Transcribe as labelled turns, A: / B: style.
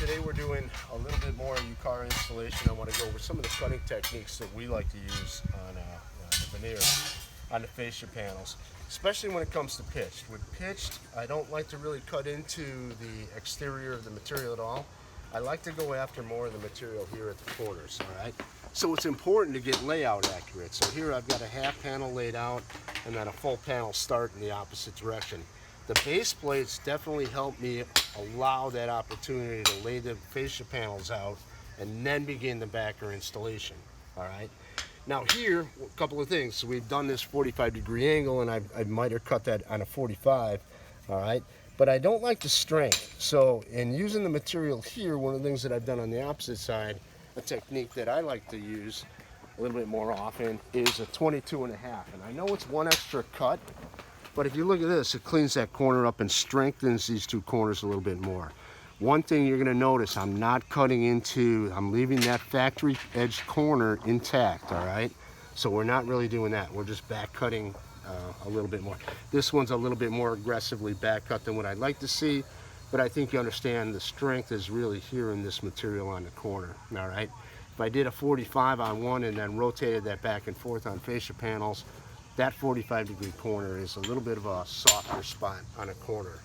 A: today we're doing a little bit more U-Cara installation. I want to go over some of the cutting techniques that we like to use on the veneer, on the fascia panels, especially when it comes to pitched. With pitched, I don't like to really cut into the exterior of the material at all. I like to go after more of the material here at the corners, all right? So it's important to get layout accurate. So here I've got a half panel laid out and then a full panel start in the opposite direction. The base plates definitely help me allow that opportunity to lay the fascia panels out and then begin the backer installation, all right? Now here, a couple of things. So we've done this 45-degree angle, and I might have cut that on a 45, all right? But I don't like the strength. So in using the material here, one of the things that I've done on the opposite side, a technique that I like to use a little bit more often, is a 22.5. And I know it's one extra cut, but if you look at this, it cleans that corner up and strengthens these two corners a little bit more. One thing you're gonna notice, I'm not cutting into, I'm leaving that factory edge corner intact, all right? So we're not really doing that. We're just back cutting a little bit more. This one's a little bit more aggressively back cut than what I'd like to see, but I think you understand the strength is really here in this material on the corner, all right? If I did a 45 on one and then rotated that back and forth on fascia panels, that 45-degree corner is a little bit of a softer spot on a corner.